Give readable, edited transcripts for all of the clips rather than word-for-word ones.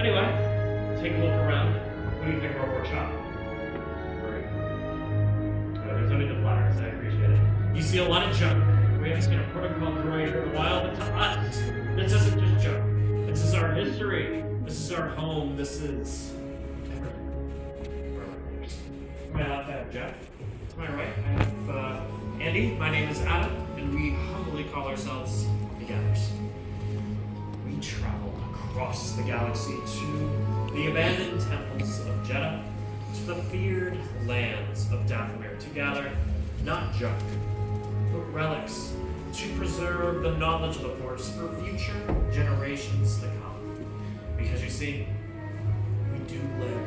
Anyway, take a look around. What do you think of our workshop? Great. There's only the flyers, I appreciate it. You see a lot of junk. We haven't seen a protocol droid for a while, but to us, this isn't just junk. This is our history. This is our home. This is everything. To my left, I have Jeff. To my right, I have Andy. My name is Adam, and we humbly call ourselves the Gathers. We travel across the galaxy to the abandoned temples of Jedha, to the feared lands of Dathomir, to gather not junk, but relics, to preserve the knowledge of the Force for future generations to come. Because you see, we do live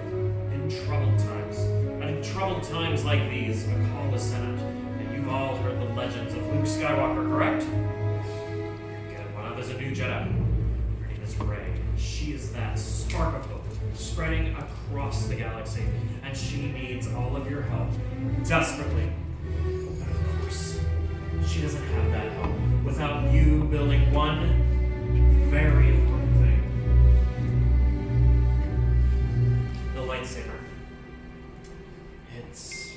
in troubled times. And in troubled times like these, a call is sent out. And you've all heard the legends of Luke Skywalker, correct? Good. Well, there's a new Jedi. Her name is Rey. She is that spark of hope spreading across the galaxy. And she needs all of your help, desperately. But of course, she doesn't have that help without you building one very important thing. The lightsaber. It's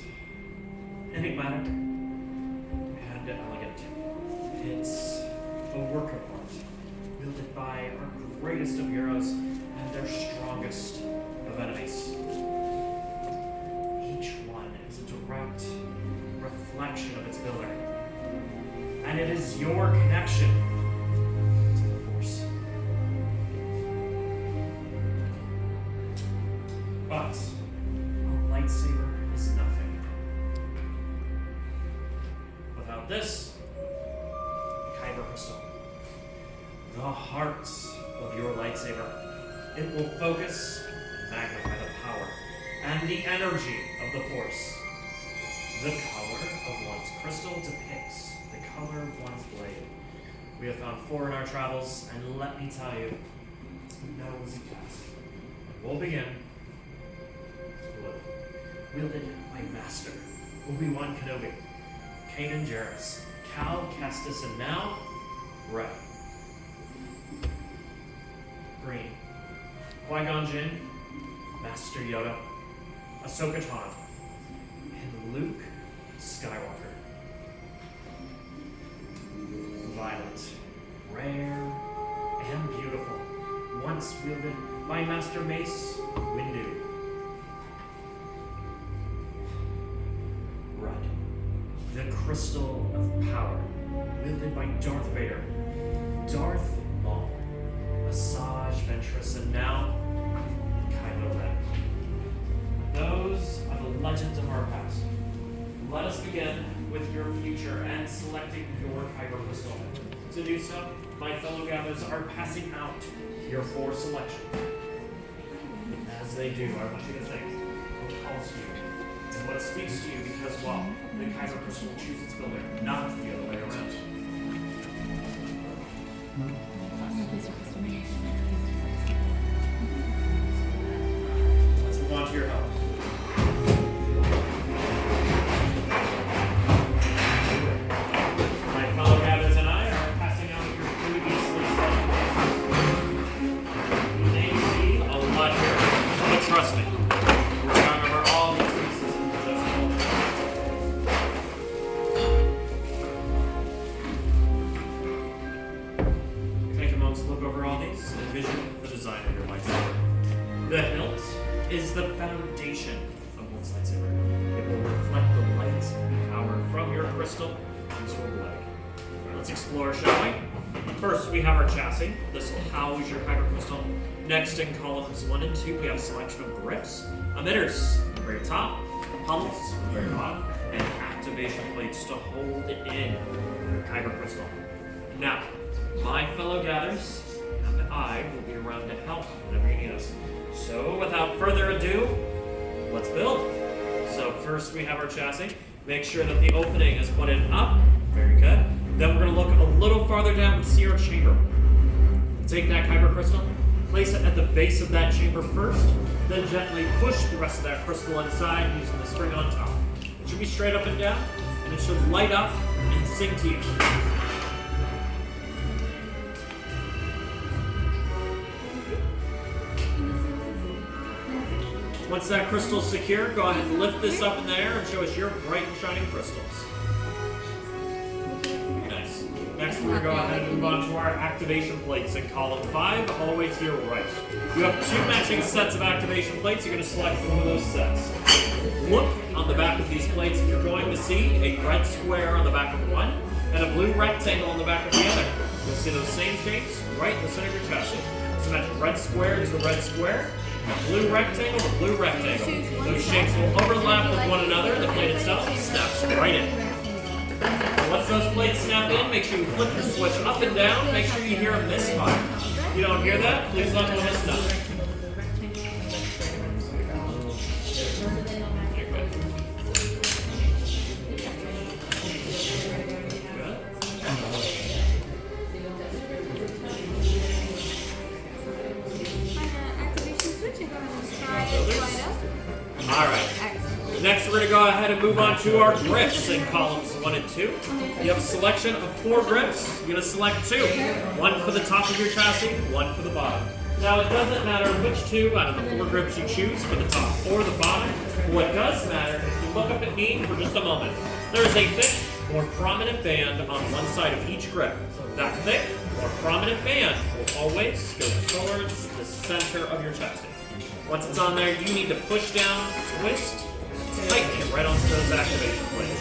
enigmatic and elegant. It's a work of art, wielded by our greatest of heroes and their strongest of enemies. Each one is a direct reflection of its builder. And it is your connection to the Force. But a lightsaber is nothing. Without this, the Kyber crystal, the heart of your lightsaber, it will focus and magnify the power and the energy of the Force. The color of one's crystal depicts the color of one's blade. We have found 4 in our travels, and let me tell you, it's no easy task. We'll begin. Wielded by Master Obi-Wan Kenobi, Kanan Jarrus, Cal Kestis, and now Rey. Green, Qui-Gon Jinn, Master Yoda, Ahsoka Tano, and Luke Skywalker. Violet, rare and beautiful, once wielded by Master Mace Windu. Red, the crystal of power, wielded by Darth Vader, Darth Maul, Asajj Ventress, and now Kylo Ren. Those are the legends of our past. Let us begin with your future and selecting your Kyber crystal. To do so, my fellow gatherers are passing out your 4 selection. As they do, I want you to think what calls to you and what speaks to you, because, well, the Kyber crystal will choose its builder, not the other way around. Let's move on to your health. My fellow gatherers and I are passing out your previously selected. You may see a lot here, but trust me, we're going to remember all these pieces in just a moment. Take a moment to look over all these and envision the design of your lightsaber. The hilt is the foundation of one's lightsaber. It will reflect the light and power from your crystal into a blade. Let's explore, shall we? First, we have our chassis. This will house your Kyber crystal. Next, in columns 1 and 2, we have a selection of grips, emitters at the very top, pummels at the very bottom, and activation plates to hold in your Kyber crystal. Now, my fellow gatherers and I will be around to help whenever you need us. So, without further ado, let's build. So first we have our chassis. Make sure that the opening is put in up. Very good. Then we're going to look a little farther down and see our chamber. Take that Kyber crystal, place it at the base of that chamber first, then gently push the rest of that crystal inside using the spring on top. It should be straight up and down, and it should light up and sing to you. Once that crystal's secure, go ahead and lift this up in the air and show us your bright and shining crystals. Nice. Next, we're going to go ahead and move on to our activation plates in column 5, all the way to your right. You have 2 matching sets of activation plates. You're going to select one of those sets. Look on the back of these plates. You're going to see a red square on the back of one and a blue rectangle on the back of the other. You'll see those same shapes right in the center of your chassis. So match red square to red square, blue rectangle to blue rectangle. Those shapes will overlap with one another. The plate itself snaps right in. Once those plates snap in, make sure you flip your switch up and down. Make sure you hear a misfire. If you don't hear that, please let one us know. Alright. Next, we're going to go ahead and move on to our grips in columns 1 and 2. You have a selection of 4 grips. You're going to select 2. 1 for the top of your chassis, 1 for the bottom. Now, it doesn't matter which 2 out of the 4 grips you choose for the top or the bottom. What does matter is you look up at me for just a moment. There is a thick, more prominent band on one side of each grip. That thick, more prominent band will always go towards the center of your chassis. Once it's on there, you need to push down, twist, tighten it right onto those activation plates.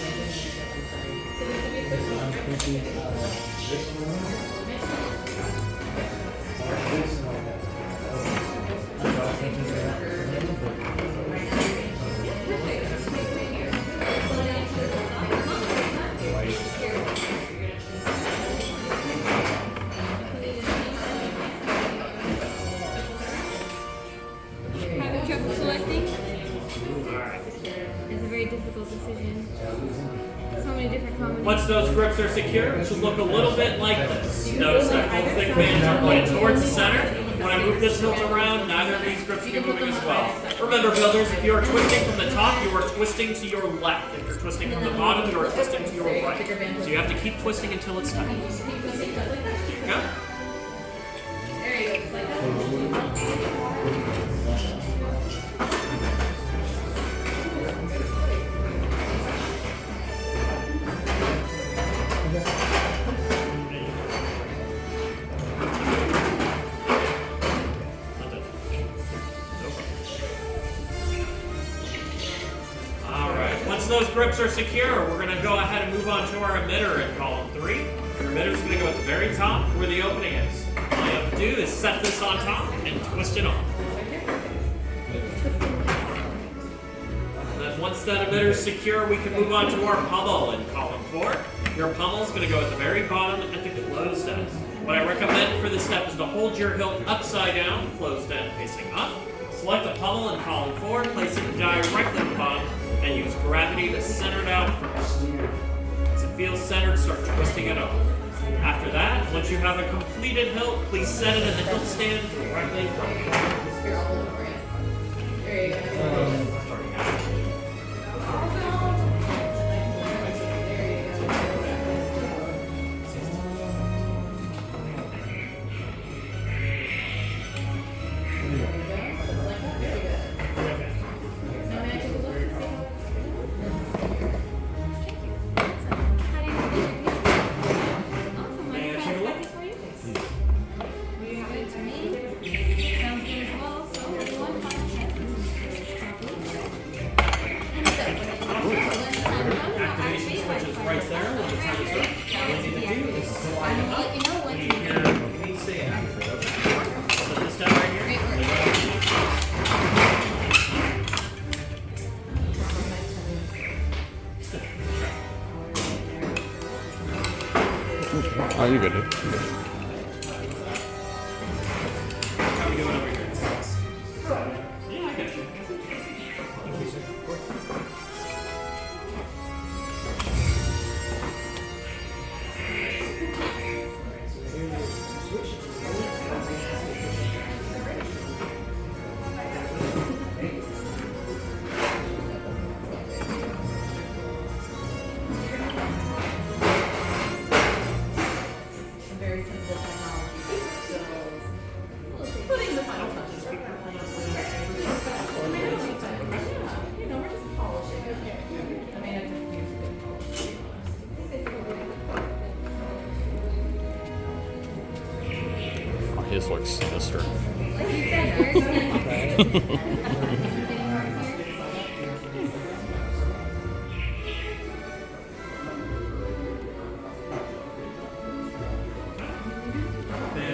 Once those grips are secure, it should look a little bit like this. Notice that both thick bands are pointed towards the center. When I move this hilt around, neither of these grips will be moving as well. Remember, builders, if you are twisting from the top, you are twisting to your left. If you're twisting from the bottom, you are twisting to your right. So you have to keep twisting until it's tight. Okay? There you go. Those grips are secure, we're going to go ahead and move on to our emitter in column 3. Your emitter is going to go at the very top where the opening is. All you have to do is set this on top and twist it off. And then once that emitter is secure, we can move on to our pummel in column 4. Your pummel is going to go at the very bottom at the closed end. What I recommend for this step is to hold your hilt upside down, closed end facing up. Select the pummel in column 4, place it directly at the bottom, and use gravity to center it out first. As it feels centered, start twisting it up. After that, once you have a completed hilt, please set it in the hilt stand directly in front of you. There you go. Oh, you're good, dude. How are we doing over here? Yeah, I got you. Very simple. this looks, mister.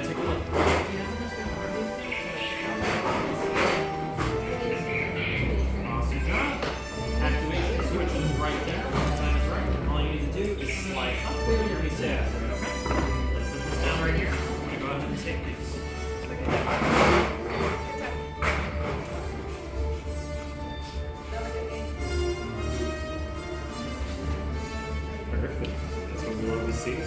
Take a look. Awesome job. Activation switch is right there. Time is right. All you need to do is slide up with your ace ass. Okay? Let's put this down right here. I'm going to go ahead and take these. Perfect. That's what we love to see.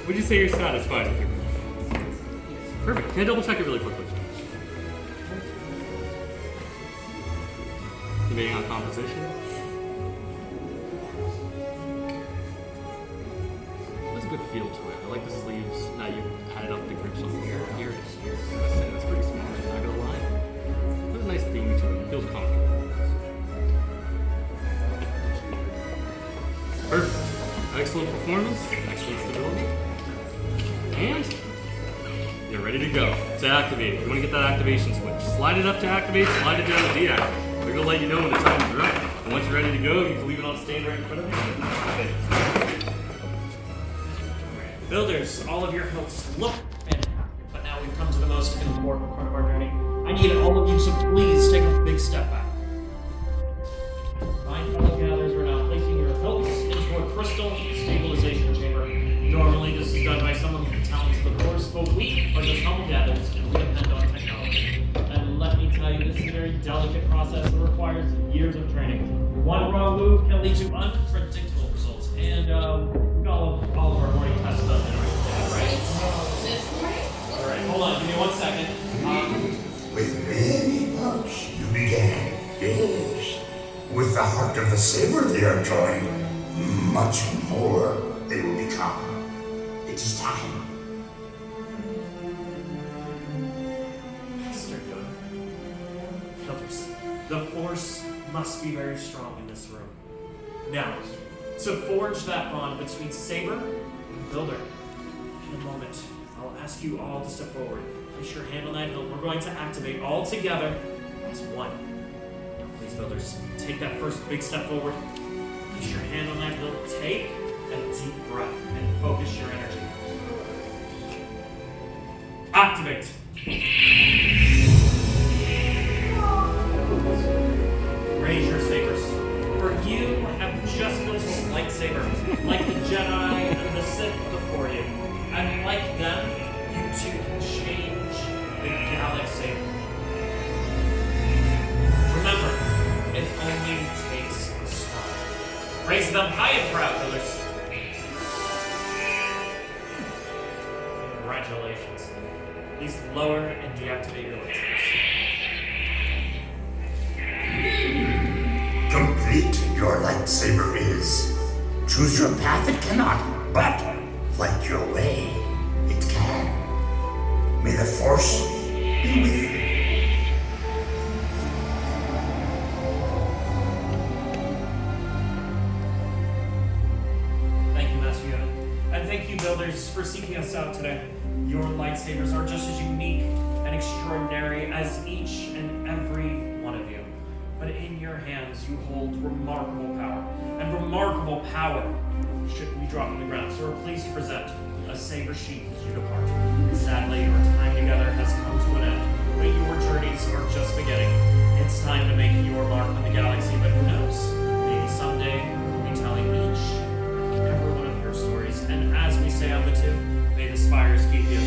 Would you say you're satisfied with your Perfect. Can I double check it really quickly? Debating on composition? There's a good feel to it. I like the sleeves. Now you added up the grips on here. Here it is. Here. That's pretty smart. I'm not gonna lie. There's a nice theme to it. It feels comfortable. Perfect. Excellent performance. Excellent stability. And you're ready to go. To activate it. You want to get that activation switch. Slide it up to activate, slide it down to deactivate. We're going to let you know when the time is right. And once you're ready to go, you can leave it on stand right in front of you. Builders, all of your hopes look fantastic, but now we've come to the most important part of our journey. I need all of you to please take a big step back. My fellow gatherers are now placing your hopes into a crystal stabilization chamber. Normally, this is done by someone with the talents of the Force, but we are just humble gatherers and we depend on technology. And let me tell you, this is a very delicate process that requires years of training. One wrong move can lead to unpredictable results. And we got all of our morning tests done in right? All right, hold on, give me 1 second. With many pups you began, yes. With the heart of the saber they are drawing, much more they will become. It is time. Mr. Yoda. Filters. The Force must be very strong in this room. Now, to forge that bond between Saber and Builder, in a moment, I'll ask you all to step forward. Place your hand on that hilt. We're going to activate all together as one. Now, please, Builders, take that first big step forward. Place your hand on that hilt. Take a deep breath and focus your energy. Activate. Raise your sabers. For you have just built a lightsaber, like the Jedi and the Sith before you. And like them, you too can change the galaxy. Remember, it only takes a spark. Raise them high and proud, brothers. Congratulations. Please lower and deactivate your lightsabers. Complete your lightsaber is. Choose your path it cannot, but light your way it can. May the Force be with you. Thank you, Master Yoda. And thank you, Builders, for seeking us out today. Your lightsabers are just as unique and extraordinary as each and every one of you. But in your hands, you hold remarkable power. And remarkable power shouldn't be dropped on the ground. So we're pleased to present a saber sheath as you depart. Sadly, your time together has come to an end, but your journeys are just beginning. It's time to make your mark on the galaxy, but who knows? Maybe someday we'll be telling each and every one of your stories. And as we say on the tune, may the spires keep you.